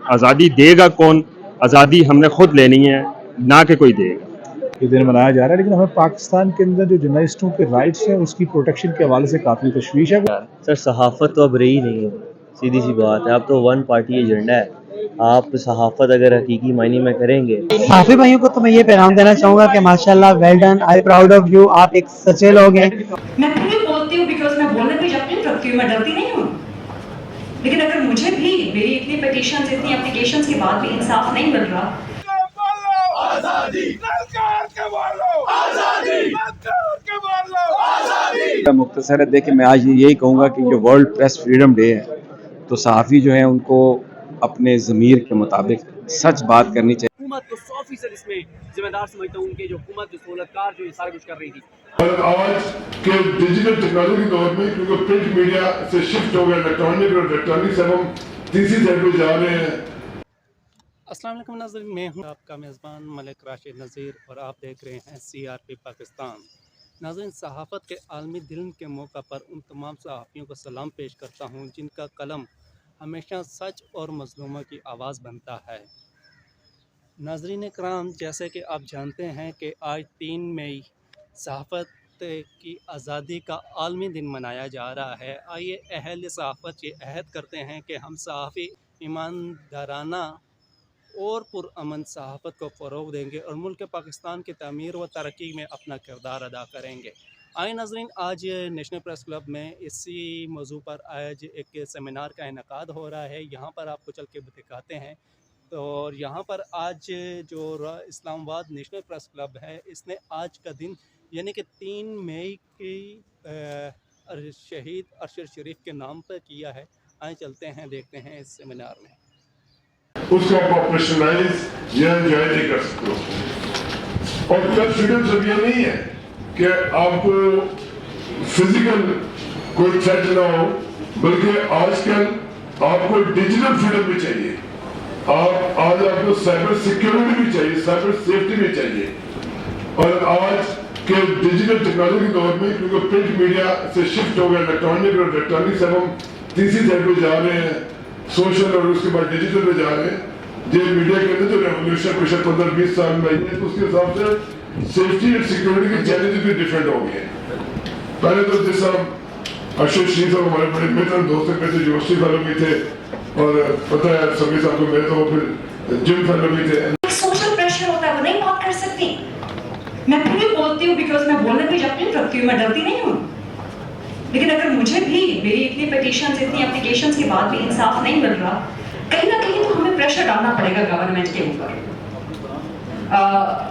आज़ादी देगा कौन? आज़ादी हमने खुद लेनी है, ना कि कोई देगा। ये दिन मनाया जा रहा है, लेकिन हमें पाकिस्तान के अंदर जो जर्नलिस्टों के राइट्स हैं उसकी प्रोटेक्शन के हवाले से काफ़ी तशवीश है। सर सहाफ़त तो अब रही नहीं है, सीधी सी बात है। अब तो वन पार्टी एजेंडा है। आप सहाफ़त अगर हकीकी मायने में करेंगे, सहाफ़ी भाइयों को तो मैं ये पैगाम देना चाहूँगा कि माशाल्लाह, well done, I proud of you, आप एक सच्चे लोग हैं। मैं फिर बोलती हूँ बिकॉज मैं बोलने पे यकीन रखती हूँ, मैं डरती नहीं हूँ। लेकिन अगर मुझे भी मेरी इतनी पिटीशंस, इतनी एप्लीकेशंस के बाद भी इंसाफ नहीं मिल रहा, मुख्तसर है, देखिए मैं आज यही कहूँगा कि जो वर्ल्ड प्रेस फ्रीडम डे है तो सहाफ़ी जो है उनको अपने ज़मीर के मुताबिक सच बात करनी चाहिए। हुकूमत को 100% इसमें जिम्मेदार समझता हूँ, उनके जो हुकूमत जो सहूलतकार जो ये सारा कुछ कर रही थी। और आज के डिजिटल टेक्नोलॉजी के दौर में, क्योंकि प्रिंट मीडिया से शिफ्ट हो गया इलेक्ट्रॉनिक, और इलेक्ट्रॉनिक से हम तीसरी साइड पे जा रहे हैं। अस्सलाम वालेकुम नाज़रीन, मैं हूं आपका मेज़बान मलिक राशिद नज़ीर और आप देख रहे हैं CRP पाकिस्तान। नाज़रीन, सहाफ़त के आलमी दिन के मौका पर उन तमाम सहाफ़ियों को सलाम पेश करता हूं जिनका कलम हमेशा सच और मज़लूमों की आवाज़ बनता है। नाज़रीन कराम, जैसे कि आप जानते हैं कि आज 3 मई सहाफ़त की आज़ादी का आलमी दिन मनाया जा रहा है। आइए अहल सहाफ़त ये अहद करते हैं कि हम सहाफ़ी ईमानदाराना और पुरअमन सहाफ़त को फ़रोग़ देंगे और मुल्क पाकिस्तान की तमीर व तरक्की में अपना किरदार अदा करेंगे। आए नाज़रीन, आज नेशनल प्रेस क्लब में इसी मौजू पर आज एक सेमिनार का इनेकाद हो रहा है। यहाँ पर आपको चल के दिखाते हैं। तो और यहाँ पर आज जो इस्लामाबाद नेशनल प्रेस क्लब है, इसने आज का दिन यानी कि 3 मई की शहीद अरशद शरीफ के नाम पर किया है। आए चलते हैं, देखते हैं इस सेमिनार में। उसको आप ऑपरेशनलाइज या एंजॉय नहीं कर सकते हो। और प्लस फ्रीडम सिर्फ ये नहीं है कि आपको फिजिकल कोई थ्रेट ना हो, बल्कि आजकल आपको डिजिटल फ्रीडम भी चाहिए। आज आपको साइबर सिक्योरिटी भी चाहिए, साइबर सेफ्टी भी चाहिए। और आज के डिजिटल टेक्नोलॉजी के दौर में, क्योंकि प्रिंट मीडिया से शिफ्ट हो गया इलेक्ट्रॉनिक, और इलेक्ट्रॉनिक से हम तीसरी साइड पे जा रहे हैं, सोशल और उसके बाद डिजिटल पे जा रहे हैं। जो मीडिया के अंदर जो रेवोल्यूशन पिछले 15-20 साल में आई है, तो उसके हिसाब से सेफ्टी एंड सिक्योरिटी के चैलेंजेस भी डिफरेंट हो गए हैं। पहले तो जिस अरशद शरीफ साहब हमारे बड़े मित्र दोस्त थे, मेरे यूनिवर्सिटी फेलो भी थे, और पता है सभी साहब को मेरे तो फिर जिम फेलो भी थे। सोशल प्रेशर होता है, वो नहीं बात कर सकती। मैं फिर बोलती हूँ बिकॉज मैं बोलने पे यकीन रखती हूँ, मैं डरती नहीं हूँ। लेकिन अगर मुझे भी मेरी इतनी पिटीशंस, इतनी एप्लीकेशंस के बाद भी इंसाफ नहीं मिल रहा, कहीं ना कहीं तो हमें प्रेशर डालना पड़ेगा गवर्नमेंट के ऊपर।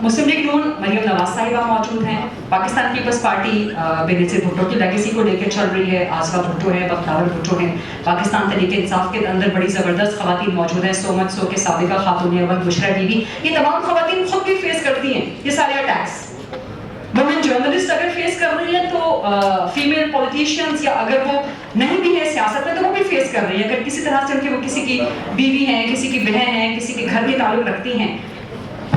मुस्लिम लीग नून मरियम नवाज साहिबा मौजूद हैं, पाकिस्तान पीपल्स पार्टी बेनज़ीर भुट्टो की लेगेसी को लेकर चल रही है, आसफा भुट्टो है, बख्तावर भुट्टो है। पाकिस्तान तहरीक इंसाफ के अंदर बड़ी ज़बरदस्त खवातीन मौजूद हैं, सो मच सो के साबिका खातून अव्वल बुशरा बीबी। ये तमाम खवातीन खुद भी फेस करती हैं ये सारे अटैक्स। वुमेन जर्नलिस्ट अगर फेस कर रही है तो फीमेल पॉलिटिशियंस, या अगर वो नहीं भी है सियासत में तो वो भी फेस कर रही है। अगर किसी तरह से उनकी वो किसी की बीवी है, किसी की बहन है, किसी के घर में ताल्लुक रखती हैं,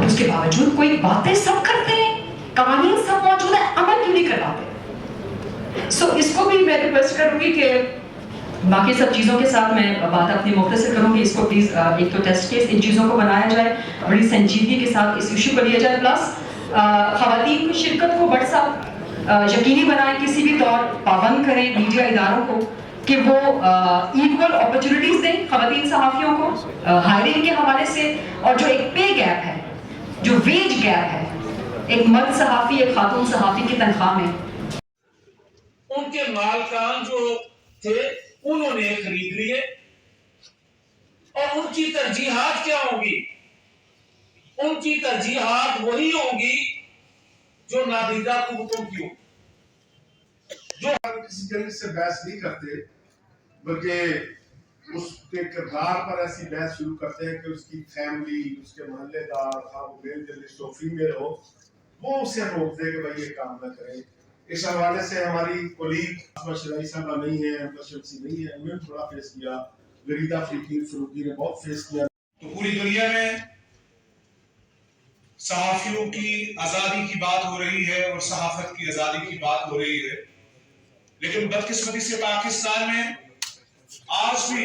उसके बावजूद कोई बातें सब करते हैं, कवानीन सब मौजूद है, अमल क्यों नहीं करवाते। सो इसको भी मैं रिक्वेस्ट करूंगी कि बाकी सब चीज़ों के साथ मैं बात अपनी मुख्तसर करूंगी। इसको प्लीज़ एक तो टेस्ट केस इन चीज़ों को बनाया जाए, बड़ी संजीदगी के साथ इस इशू को लिया जाए। प्लस ख़वातीन की शिरकत को बड़ा यकीनी बनाएं, किसी भी तौर पाबंद करें मीडिया इदारों को कि वो इक्वल अपॉर्चुनिटीज़ दें ख़वातीन सहाफ़ियों को हायरिंग के हवाले से। और जो एक पे गैप है, जो वेज गैप है, एक मर्द सहाफ़ी एक खातून सहाफ़ी की तनख्वाह में, उनके मालकान जो थे उन्होंने खरीद लिए। और उनकी तरजीहात क्या होंगी? उनकी तरजीहात वही होंगी जो नादीदा कुव्वतों की हो। जो किसी जर्नलिस्ट से बहस नहीं करते, बल्कि उसके किरदार पर ऐसी बहस शुरू करते हैं कि उसकी फैमिली, उसके मोहल्लेदार, वो मेल जर्नलिस्ट हो, फीमेल हो, वो उसे रोक दे कि भाई ये काम ना करें। इस हवाले से हमारी कोलीग शराई साहबा नहीं है, शमसी नहीं है, उन्होंने थोड़ा फेस किया, गरीदा फरूकी ने बहुत फेस किया। तो पूरी दुनिया में सहाफियों की आजादी की बात हो रही है और सहाफत की आजादी की बात हो रही है, लेकिन बदकिस्मती से पाकिस्तान में आज भी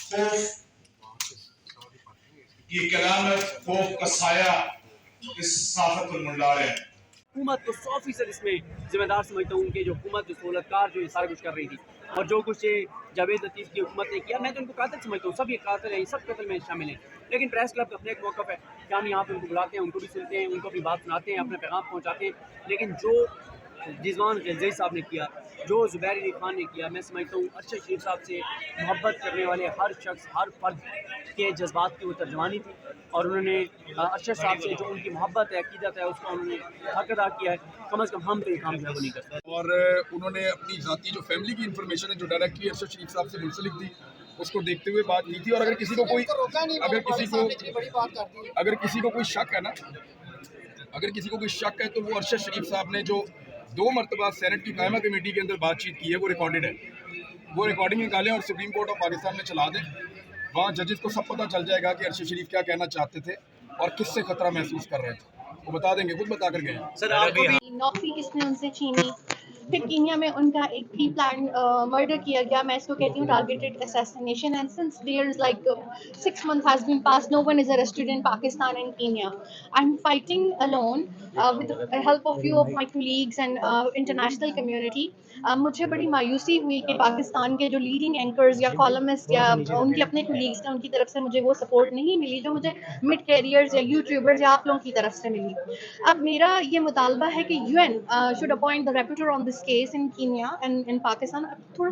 खौफ, ये कलामत खौफ का साया इस सहाफत पर मंडरा रहे हैं। हुकूमत को 100% इसमें जिम्मेदार समझता हूँ उनके जो हुकूमत जो सहूलतकार जो ये सारा कुछ कर रही थी और जो कुछ ये जावेद लतीफ़ की हुकूमत ने किया, मैं तो उनको कातिल समझता हूँ। सब ये कातिल हैं, सब कत्ल में शामिल हैं। लेकिन प्रेस क्लब का अपना एक मौक़िफ़ है कि हम यहाँ पर उनको बुलाते हैं, उनको भी सुनते हैं, उनको अपनी बात सुनाते हैं, अपना पैगाम पहुँचाते हैं। लेकिन जो रिजवान ग़िलज़ई साहब ने किया, जो ज़ुबैर अली खान ने किया, मैं समझता हूँ अरशद शरीफ साहब से मोहब्बत करने वाले हर शख्स, हर फर्द के जज्बात की वो तर्जमानी थी और उन्होंने अरशद साहब से जो उनकी मोहब्बत है, अक़ीदत है, उसका उन्होंने हक अदा किया है। कम अज़ कम हम तो ये काम जो है वो नहीं करते। और उन्होंने अपनी ज़ाती जो फैमिली की इंफॉर्मेशन है जो डायरेक्टली अरशद शरीफ साहब से मुंसलिक थी, उसको देखते हुए बात की थी। और अगर किसी को कोई शक है ना, अगर किसी को कोई शक है तो वो अरशद शरीफ साहब ने जो 2 मरतबा सेनेट की कायमा कमेटी के अंदर बातचीत की है वो रिकॉर्डेड है। वो रिकॉर्डिंग निकालें और सुप्रीम कोर्ट ऑफ पाकिस्तान में चला दें। वहाँ जजेस को सब पता चल जाएगा कि अरशद शरीफ क्या कहना चाहते थे और किससे खतरा महसूस कर रहे थे। वो बता देंगे, खुद बता कर गए। सर आपको भी नौकरी किसने उनसे छीनी, फिर कीनिया में उनका एक प्री प्लान मर्डर किया गया। मैं इसको कहती हूँ targeted assassination. And since there is like 6 months has been passed, no one is arrested in Pakistan and Kenya. I'm fighting alone with the help of few of my colleagues and international community. मुझे बड़ी मायूसी हुई कि पाकिस्तान के जो leading anchors या columnist या उनके अपने कोलीग्स थे, उनकी तरफ से मुझे वो सपोर्ट नहीं मिली जो मुझे मिड कैरियर्स या यूट्यूबर्स या आप लोगों की तरफ से मिली। अब मेरा ये मुतालबा है कि UN should appoint the rapporteur on this case in Kenya and in Pakistan। थोड़ा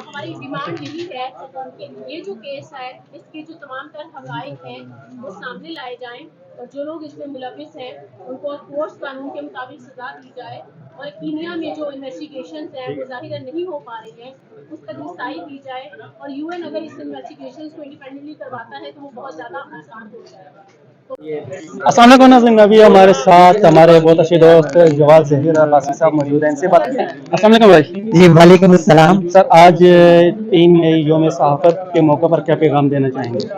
हमारी डिमांड यही है कि ये जो केस है इसके जो तमाम तर हक़ाइक़ हैं वो सामने लाए जाएं और जो लोग इसमें मुलविस हैं उनको कोर्ट कानून के मुताबिक सज़ा दी जाए। और कीनिया में जो इन्वेस्टिगेशंस हैं वो ज़ाहिर नहीं हो पा रही हैं, उसका निस्ताई की जाए। और UN अगर इस इन्वेस्टिगेशंस को इंडिपेंडेंटली करवाता है तो वो बहुत ज़्यादा आसान हो जाएगा। अस्सलाम वालेकुम नाज़रीन, अभी हमारे साथ हमारे बहुत अच्छे दोस्त जवाद ज़हीर अब्बासी साहब मौजूद हैं, इनसे बात करते हैं। अस्सलाम वालेकुम भाई। जी वालेकुम अस्सलाम। सर आज 3 मई यौम सहाफ़त के मौके पर क्या पैगाम देना चाहेंगे?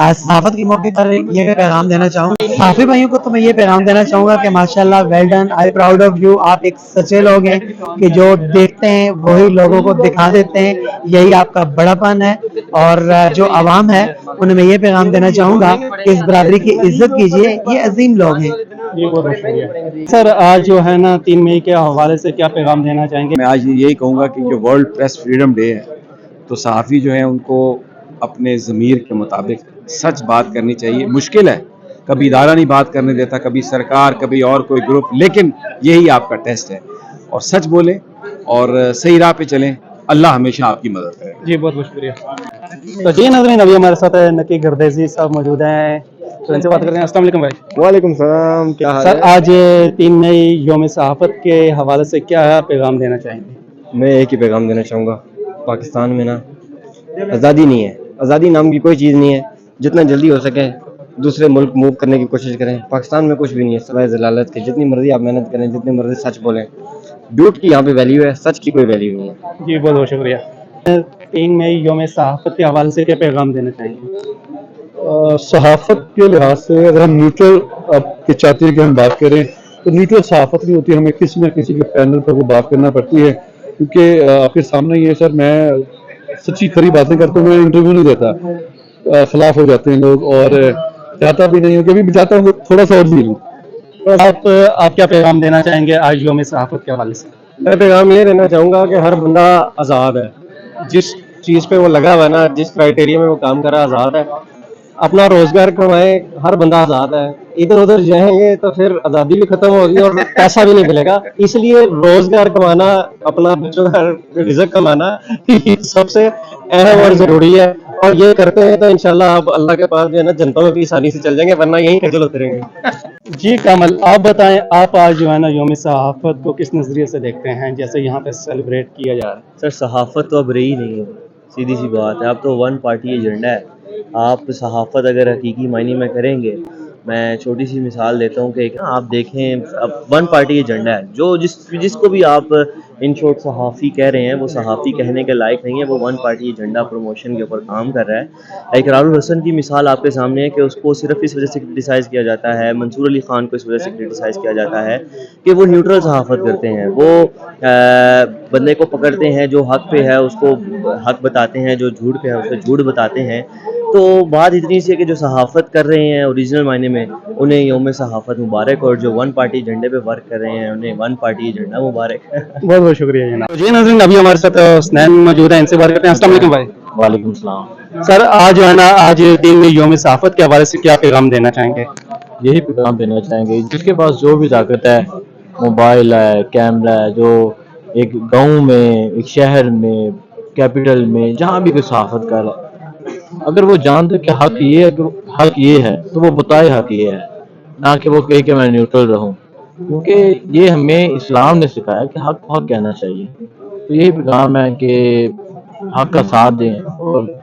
आज सहाफ़त के मौके पर ये पैगाम देना चाहूँगा सहाफ़ी भाइयों को, तो मैं ये पैगाम देना चाहूँगा कि माशाल्लाह well done, I proud of you. आप एक सच्चे लोग हैं कि जो देखते हैं वही लोगों को दिखा देते हैं, यही आपका बड़ापन है। और जो आवाम है उन्हें मैं ये पैगाम देना चाहूँगा कि इस बरादरी की इज्जत कीजिए, ये अजीम लोग हैं। ये बहुत शुक्रिया। सर आज जो है ना 3 मई के हवाले से क्या पैगाम देना चाहेंगे? मैं आज यही कहूँगा कि जो वर्ल्ड प्रेस फ्रीडम डे है तो सहाफ़ी जो है उनको अपने ज़मीर के मुताबिक सच बात करनी चाहिए। मुश्किल है, कभी इदारा नहीं बात करने देता, कभी सरकार, कभी और कोई ग्रुप, लेकिन यही आपका टेस्ट है। और सच बोलें और सही राह पे चलें, अल्लाह हमेशा आपकी मदद करे। जी बहुत बहुत शुक्रिया। तो जी नाज़रीन, अभी हमारे साथ नकी गर्देजी साहब मौजूद हैं, तो इनसे बात करते हैं। अस्सलाम वालेकुम भाई। वालेकुम सलाम, क्या हाल है? सर आज 3 मई यौम सहाफ़त के हवाले से क्या पैगाम देना चाहेंगे? मैं एक ही पैगाम देना चाहूँगा, पाकिस्तान में ना आज़ादी नहीं है, आज़ादी नाम की कोई चीज़ नहीं है। जितना जल्दी हो सके दूसरे मुल्क मूव करने की कोशिश करें। पाकिस्तान में कुछ भी नहीं है सिवाय ज़लालत के। जितनी मर्जी आप मेहनत करें, जितनी मर्जी सच बोलें, झूठ की यहाँ पे वैल्यू है, सच की कोई वैल्यू नहीं है। जी बहुत बहुत शुक्रिया। 3 मई यौम सहाफ़त के हवाले से क्या पैगाम देना चाहेंगे? सहाफ़त के लिहाज से अगर हम न्यूट्रल की चाहते की हम बात करें तो न्यूट्रल सहाफ़त नहीं होती, हमें किसी न किसी के पैनल पर वो बात करना पड़ती है। क्योंकि आपके सामने ये सर, मैं सच्ची खरी बातें करता हूँ, मैं इंटरव्यू नहीं देता, खिलाफ हो जाते हैं लोग और चाहता भी नहीं हूँ, कभी भी चाहता हूँ थोड़ा सा और भी लूँ। आप क्या पैगाम देना चाहेंगे आज यौम सहाफ़त के हवाले से? मैं पैगाम ये देना चाहूँगा कि हर बंदा आज़ाद है, जिस चीज़ पे वो लगा हुआ है ना, जिस क्राइटेरिया में वो काम कर रहा है, आज़ाद है। अपना रोजगार कमाए, हर बंदा आज़ाद है। इधर उधर जाएंगे तो फिर आज़ादी भी खत्म होगी और पैसा भी नहीं मिलेगा। इसलिए रोजगार कमाना, अपना बच्चों का रिज़्क कमाना सबसे अहम और ज़रूरी है। और ये करते हैं तो इंशाल्लाह आप अल्लाह के पास जो है ना जनता में भी आसानी से चल जाएंगे, वरना यहीं खजल होते रहेंगे। जी कमल, आप बताएं, आप आज जो है ना यौम सहाफ़त को किस नज़रिए से देखते हैं, जैसे यहाँ पे सेलिब्रेट किया जा रहा है? सर सहाफ़त तो अब रही नहीं है, सीधी सी बात है। अब तो 1 पार्टी एजेंडा है। आप सहाफ़त अगर हकीकी मायने में करेंगे, मैं छोटी सी मिसाल देता हूँ कि आप देखें अब 1 पार्टी एजेंडा है। जो जिसको भी आप इन शॉर्ट सहाफ़ी कह रहे हैं वो सहाफ़ी कहने के लायक नहीं है, वो 1 पार्टी एजेंडा प्रमोशन के ऊपर काम कर रहा है। इकरारुल हसन की मिसाल आपके सामने है कि उसको सिर्फ इस वजह से क्रिटिसाइज़ किया जाता है, मंसूर अली ख़ान को इस वजह से क्रिटिसाइज़ किया जाता है कि वो न्यूट्रल सहाफ़त करते हैं। वो बंदे को पकड़ते हैं जो हक पे है उसको हक बताते हैं, जो झूठ पे है उसको झूठ बताते हैं। तो बात इतनी सी है कि जो सहाफ़त कर रहे हैं ओरिजिनल मायने में, उन्हें यौम सहाफ़त मुबारक, और जो वन पार्टी एजेंडे पे वर्क कर रहे हैं उन्हें वन पार्टी एजेंडा मुबारक। बहुत बहुत शुक्रिया जनाब। जी नाज़रीन, अभी हमारे साथ हुसनैन मौजूद है, इनसे बात करते हैं। अस्सलाम वालेकुम भाई। वालेकुम सलाम। सर, आज जो है ना, आज दिन में यौम सहाफ़त के हवाले से क्या पैगाम देना चाहेंगे? यही पैगाम देना चाहेंगे, जिसके पास जो भी ताकत है, मोबाइल है, कैमरा है, जो एक गांव में, एक शहर में, कैपिटल में, जहाँ भी कोई सहाफ़त कर रहा है, अगर वो जानते कि हक ये है तो वो बताए हक ये है, ना कि वो कहे कि मैं न्यूट्रल रहूं, क्योंकि ये हमें इस्लाम ने सिखाया कि हक बहुत कहना चाहिए। तो यही पैगाम है कि हक का साथ दें और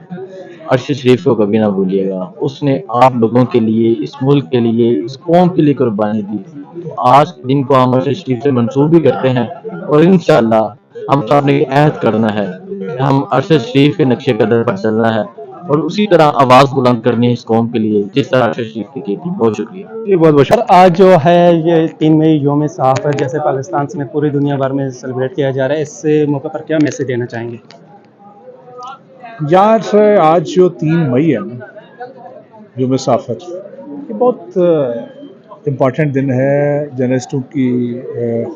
अर्श शरीफ को कभी ना भूलिएगा। उसने आप लोगों के लिए, इस मुल्क के लिए, इस कौम के लिए कुर्बानी दी। तो आज के दिन को हम अर्श शरीफ से मंसूब भी करते हैं, और इंशाअल्लाह हम सब ने अहद करना है कि हम अर्श शरीफ के नक्शे कदर पर चलना है, और उसी तरह आवाज़ बुलंद करनी है इस कौम के लिए, जिस तरह अर्श शरीफ की थी। बहुत शुक्रिया। जी बहुत बहुत। सर, आज जो है ये 3 मई यौम सहाफ़त जैसे पाकिस्तान समेत पूरी दुनिया भर में सेलिब्रेट किया जा रहा है, इस मौके पर क्या मैसेज देना चाहेंगे? यार, आज जो 3 मई है ना, यौम सहाफ़त, ये बहुत इम्पॉर्टेंट दिन है जर्नलिस्टों की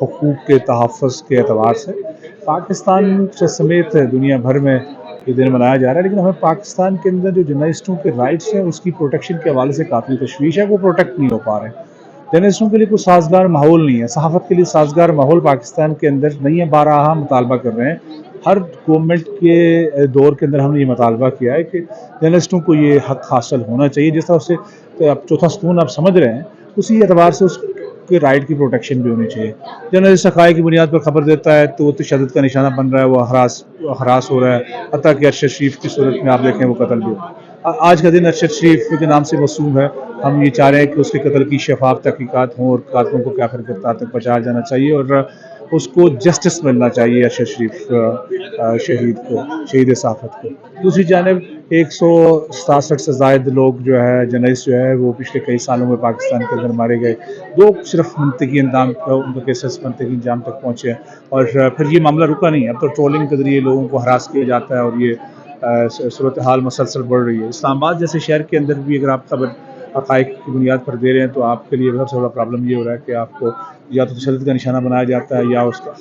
हुकूक के तहफ़्फ़ुज़ के एतबार से। पाकिस्तान समेत दुनिया भर में ये दिन मनाया जा रहा है, लेकिन हमें पाकिस्तान के अंदर जो जर्नलिस्टों के राइट्स हैं उसकी प्रोटेक्शन के हवाले से काफ़ी तशवीश है। वो प्रोटेक्ट नहीं हो पा रहे हैं। जर्नलिस्टों के लिए कोई साजगार माहौल नहीं है, सहाफ़त के लिए साजगार माहौल पाकिस्तान के अंदर नहीं है। बारहा मुतालबा कर रहे हैं, हर गवर्नमेंट के दौर के अंदर हमने ये मुतालबा किया है कि जर्नलिस्टों को ये हक़ हासिल होना चाहिए। जिस तरह से तो अब चौथा सुकून आप समझ रहे हैं, उसी एतबार से उसके राइट की प्रोटेक्शन भी होनी चाहिए। जर्नलिस्ट हक़ाइक़ की बुनियाद पर खबर देता है तो वो तशद्दुद का निशाना बन रहा है, वो हरास हो रहा है। हत्ता कि अरशद शरीफ की सूरत में आप देखें वो कत्ल भी हो। आज का दिन अरशद शरीफ के नाम से मौसूम है। हम ये चाह रहे हैं कि उसके कत्ल की शफाफ तहकीकात हों और कातिलों को क्या गिरफ्तार तक पहुँचाया जाना चाहिए, और उसको जस्टिस मिलना चाहिए अरशद शरीफ शहीद सहाफ़त को। दूसरी जानिब 167 से ज़ायद लोग जो है, जर्नलिस्ट जो है, वो पिछले कई सालों में पाकिस्तान के अंदर मारे गए। 2 सिर्फ मनतकी अंजाम, उनके केसेस मनतकी अंजाम तक पहुँचे हैं, और फिर ये मामला रुका नहीं। अब तो ट्रोलिंग के ज़रिए लोगों को हरास किया जाता है, और ये सूरत हाल मुसलसल बढ़ रही है। इस्लामाबाद जैसे शहर के अंदर भी अगर आप खबर हक़ाइक़ की बुनियाद पर दे रहे हैं तो आपके लिए सबसे बड़ा प्रॉब्लम ये हो रहा है कि आपको या तो तशद्दुद का निशाना बनाया जाता है या उसका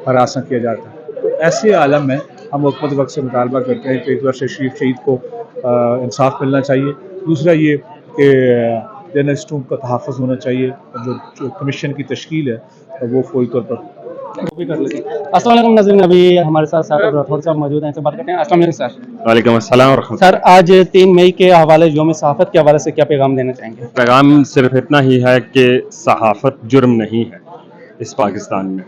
हरासा किया जाता है। तो ऐसे आलम में हम वक्त वक्त से मुतालबा करते हैं कि एक बार शरीफ शहीद को इंसाफ मिलना चाहिए। दूसरा ये कि जर्नलिस्टों का तहफ़्फ़ुज़ होना चाहिए, जो कमीशन की तश्कील है वो फौरी तौर पर भी कर लेते हैं। अस्सलाम वालेकुम नाज़रीन, अभी हमारे साथ साकिब राठौर साहब मौजूद हैं, इनसे बात करते हैं। अस्सलाम वालेकुम सर। वालेकुम अस्सलाम और रहमतुल्लाह। सर, आज 3 मई के हवाले यौम सहाफ़त के हवाले से क्या पैगाम देना चाहेंगे? पैगाम सिर्फ इतना ही है कि सहाफ़त जुर्म नहीं है इस पाकिस्तान में,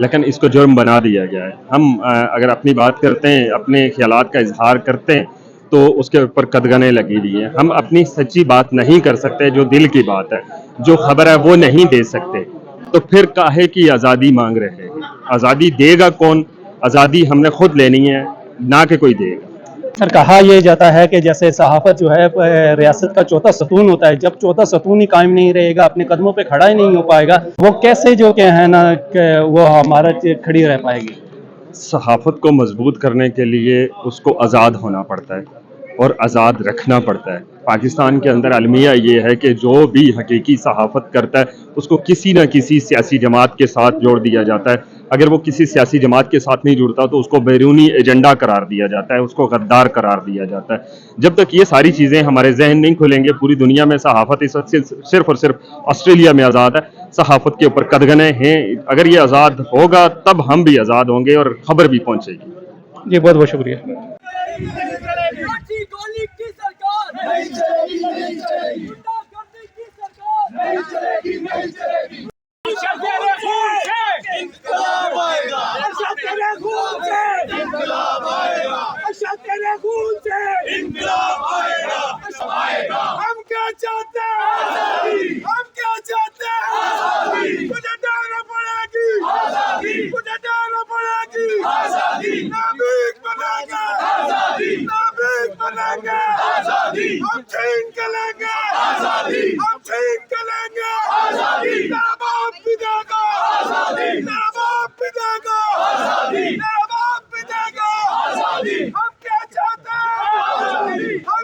लेकिन इसको जुर्म बना दिया गया है। हम अगर अपनी बात करते हैं, अपने ख्यालात का इजहार करते हैं, तो उसके ऊपर कदगने लगी हुई हैं। हम अपनी सच्ची बात नहीं कर सकते, जो दिल की बात है, जो खबर है वो नहीं दे सकते, तो फिर काहे की आज़ादी मांग रहे हैं? आज़ादी देगा कौन? आज़ादी हमने खुद लेनी है, ना कि कोई देगा। सर, कहा यह जाता है कि जैसे सहाफ़त जो है रियासत का चौथा सतून होता है, जब चौथा सतून ही कायम नहीं रहेगा, अपने कदमों पे खड़ा ही नहीं हो पाएगा, वो कैसे जो क्या है ना कि वो हमारा खड़ी रह पाएगी? सहाफ़त को मजबूत करने के लिए उसको आज़ाद होना पड़ता है और आज़ाद रखना पड़ता है। पाकिस्तान के अंदर अलमिया ये है कि जो भी हकीकी सहाफ़त करता है उसको किसी न किसी सियासी जमात के साथ जोड़ दिया जाता है। अगर वो किसी सियासी जमात के साथ नहीं जुड़ता तो उसको बैरूनी एजेंडा करार दिया जाता है, उसको गद्दार करार दिया जाता है। जब तक ये सारी चीज़ें हमारे जहन नहीं खुलेंगे, पूरी दुनिया में सहाफ़त इस वक्त सिर्फ और सिर्फ ऑस्ट्रेलिया में आज़ाद है। सहाफ़त के ऊपर कदगने हैं। अगर ये आज़ाद होगा तब हम भी आज़ाद होंगे और खबर भी पहुँचेगी। जी बहुत बहुत शुक्रिया। हम क्या चाहते हैं? हम क्या चाहते हैं? मुझे डालना पड़ेगी, मुझे डालना पड़ेगी। नाबीक बनेंगे, नाबीक बनेंगे, हम छीन के लेंगे, हम छीन के लेंगे। तेरा बाप भी देगा, तेरा बाप भी देगा, तेरा बाप भी देगा। हम क्या चाहते हैं? हम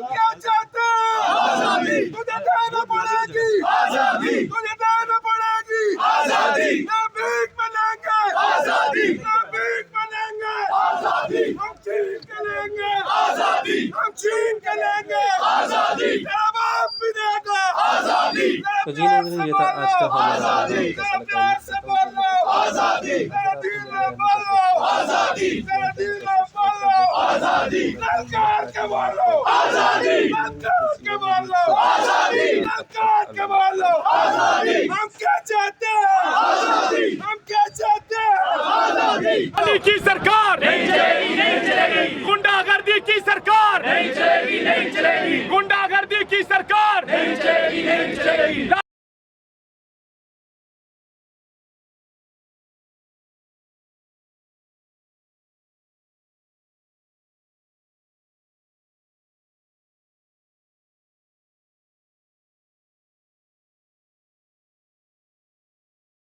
छीन के लेंगे आजादी, तेरा बाप भी देगा आजादी। तो जी नाज़रीन, ये था आज का हमारा प्यार से बोलो आजादी, तेरा दिल में बोलो आजादी, तेरा दिल में बोलो आजादी, ललकार के बोलो आजादी, ललकार के बोलो आजादी, ललकार के बोलो आजादी। हम क्या चाहते हैं आजादी, हम क्या चाहते हैं आजादी। अली की सरकार नहीं चलेगी, नहीं चलेगी। गुंडागर्दी की सरकार नहीं चलेगी, नहीं चलेगी।